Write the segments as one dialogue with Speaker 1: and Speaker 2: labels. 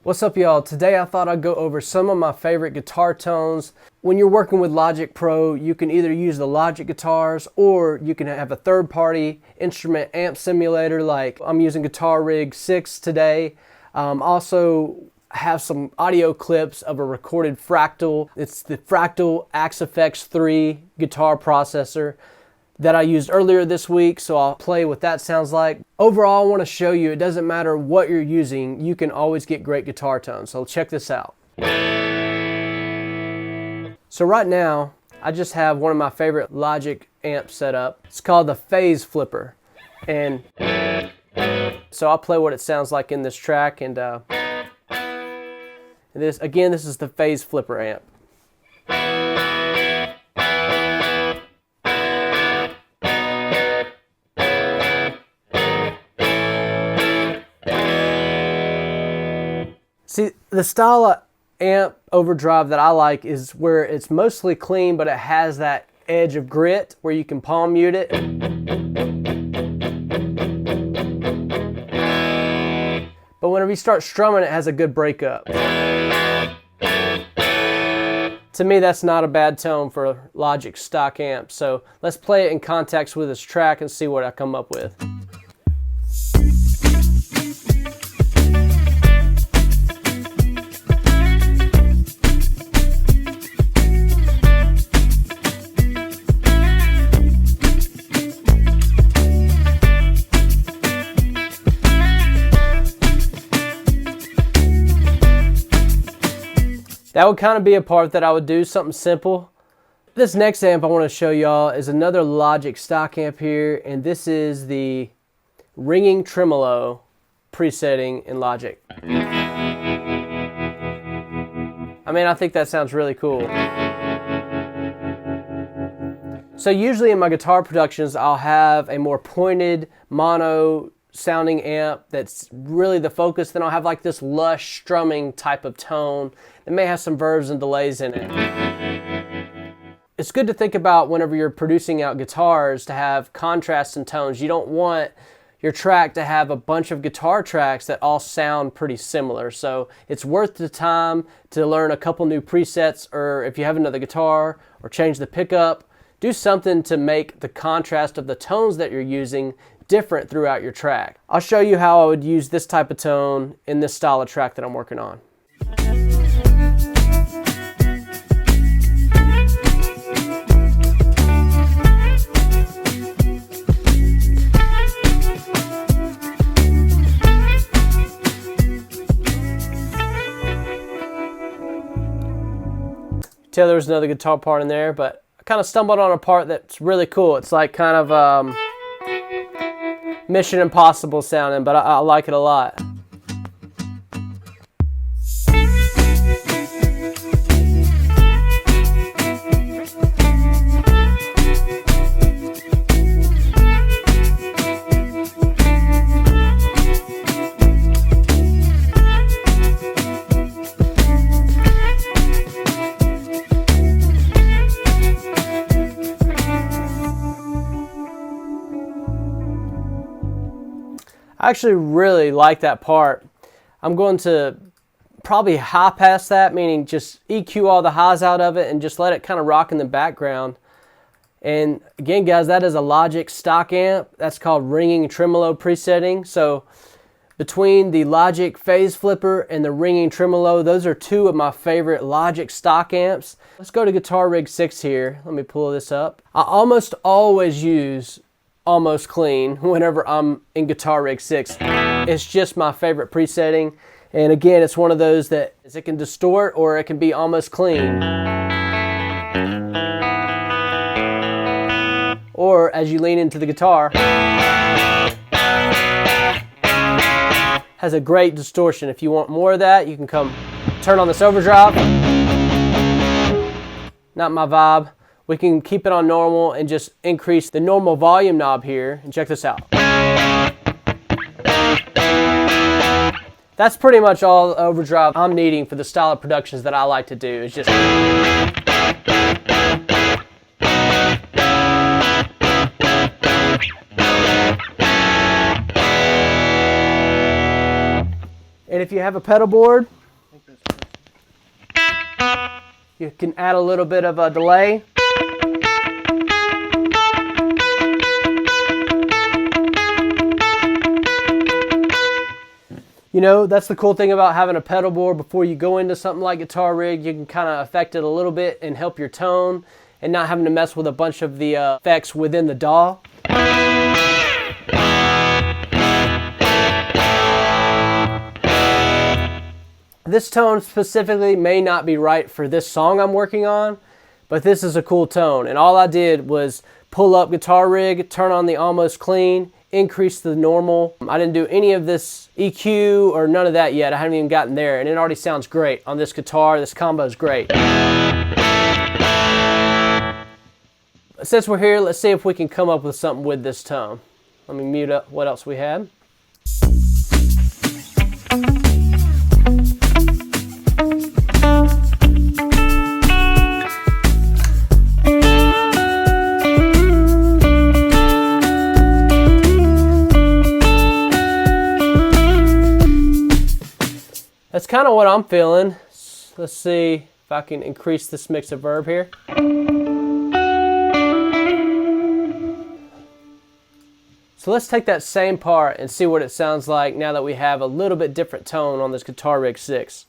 Speaker 1: What's up, y'all? Today I thought I'd go over some of my favorite guitar tones. When you're working with Logic Pro, you can either use the Logic guitars or you can have a third-party instrument amp simulator, like I'm using Guitar Rig 6 today. Also have some audio clips of a recorded fractal. It's the Fractal Axe-Fx 3 guitar processor that I used earlier this week, so I'll play what that sounds like. Overall, I want to show you it doesn't matter what you're using, you can always get great guitar tones. So check this out. So right now, I just have one of my favorite Logic amps set up. It's called the Phase Flipper. And so I'll play what it sounds like in this track. And this is the Phase Flipper amp. See, the style of amp overdrive that I like is where it's mostly clean, but it has that edge of grit where you can palm mute it. But whenever you start strumming, it has a good breakup. To me, that's not a bad tone for a Logic stock amp. So let's play it in context with this track and see what I come up with. That would kind of be a part that I would do, something simple. This next amp I want to show y'all is another Logic stock amp here, and this is the ringing tremolo presetting in Logic. I mean, I think that sounds really cool. So usually in my guitar productions, I'll have a more pointed mono sounding amp that's really the focus. Then I'll have like this lush strumming type of tone. It may have some verbs and delays in it. It's good to think about whenever you're producing out guitars to have contrast in tones. You don't want your track to have a bunch of guitar tracks that all sound pretty similar. So it's worth the time to learn a couple new presets, or if you have another guitar, or change the pickup. Do something to make the contrast of the tones that you're using different throughout your track. I'll show you how I would use this type of tone in this style of track that I'm working on. Tell there was another guitar part in there, but I kind of stumbled on a part that's really cool. It's like kind of Mission Impossible sounding, but I like it a lot. I actually really like that part. I'm going to probably high pass that, meaning just EQ all the highs out of it and just let it kind of rock in the background. And again, guys, that is a Logic stock amp. That's called ringing tremolo presetting. So between the Logic Phase Flipper and the ringing tremolo, those are two of my favorite Logic stock amps. Let's go to Guitar Rig 6 here. Let me pull this up. I almost always use almost clean whenever I'm in Guitar Rig 6. It's just my favorite presetting. And again, it's one of those that it can distort or it can be almost clean. Or as you lean into the guitar, has a great distortion. If you want more of that, you can come turn on this overdrive. Not my vibe. We can keep it on normal and just increase the normal volume knob here. And check this out. That's pretty much all the overdrive I'm needing for the style of productions that I like to do. It's just... And if you have a pedal board, you can add a little bit of a delay. You know, that's the cool thing about having a pedal board. Before you go into something like Guitar Rig, you can kind of affect it a little bit and help your tone and not having to mess with a bunch of the effects within the DAW. This tone specifically may not be right for this song I'm working on, but this is a cool tone. And all I did was pull up Guitar Rig, turn on the almost clean, increase the normal. I didn't do any of this EQ or none of that yet. I haven't even gotten there, and it already sounds great on this guitar. This combo is great. Since we're here, let's see if we can come up with something with this tone. Let me mute up what else we had. That's kind of what I'm feeling. Let's see if I can increase this mix of verb here. So let's take that same part and see what it sounds like now that we have a little bit different tone on this Guitar Rig 6.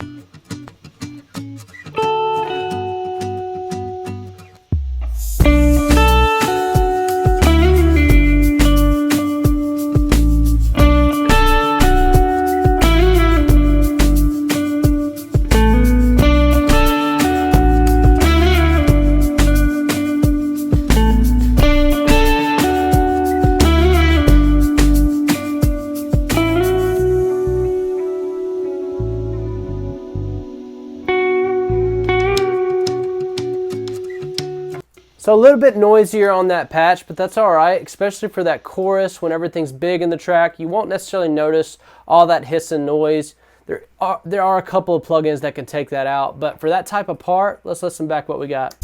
Speaker 1: So a little bit noisier on that patch, but that's all right, especially for that chorus when everything's big in the track. You won't necessarily notice all that hiss and noise. There are a couple of plugins that can take that out, but for that type of part, let's listen back what we got.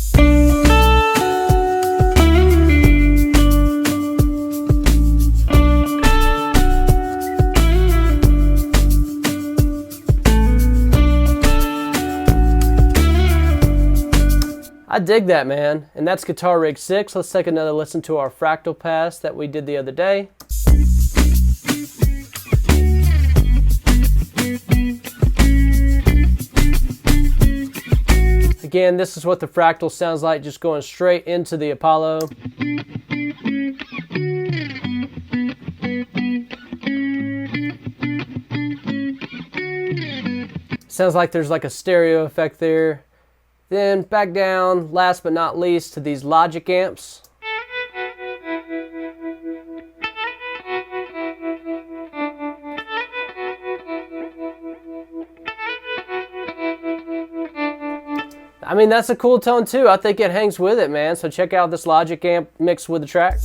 Speaker 1: I dig that, man. And that's Guitar Rig 6. Let's take another listen to our fractal pass that we did the other day. Again, this is what the fractal sounds like, just going straight into the Apollo. Sounds like there's like a stereo effect there. Then back down, last but not least, to these Logic amps. I mean, that's a cool tone too. I think it hangs with it, man. So check out this Logic amp mixed with the track.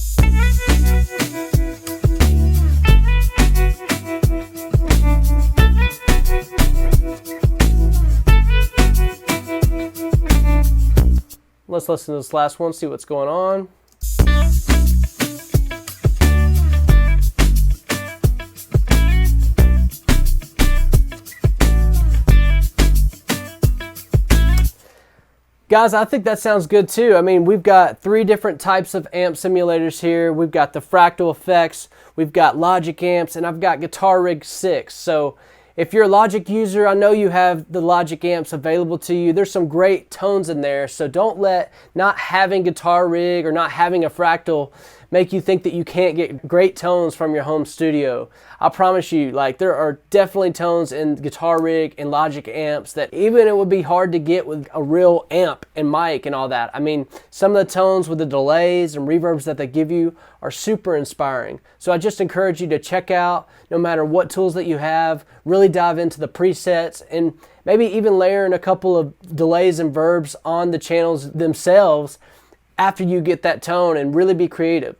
Speaker 1: Let's listen to this last one, see what's going on. Guys, I think that sounds good too. I mean, we've got 3 different types of amp simulators here. We've got the fractal effects, we've got Logic amps, and I've got Guitar Rig 6. So if you're a Logic user, I know you have the Logic amps available to you. There's some great tones in there, so don't let not having Guitar Rig or not having a fractal make you think that you can't get great tones from your home studio. I promise you, like, there are definitely tones in Guitar Rig and Logic amps that even it would be hard to get with a real amp and mic and all that. I mean, some of the tones with the delays and reverbs that they give you are super inspiring. So I just encourage you to check out, no matter what tools that you have, really dive into the presets and maybe even layer in a couple of delays and verbs on the channels themselves after you get that tone and really be creative.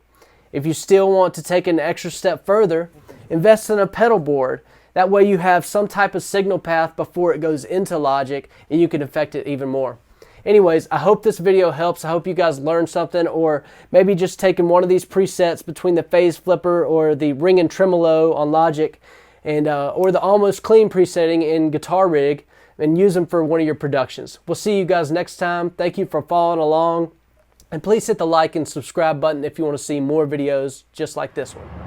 Speaker 1: If you still want to take an extra step further, invest in a pedal board. That way you have some type of signal path before it goes into Logic and you can affect it even more. Anyways, I hope this video helps. I hope you guys learned something, or maybe just taking one of these presets between the phase flipper or the ring and tremolo on Logic and or the almost clean presetting in Guitar Rig, and use them for one of your productions. We'll see you guys next time. Thank you for following along, and please hit the like and subscribe button if you want to see more videos just like this one.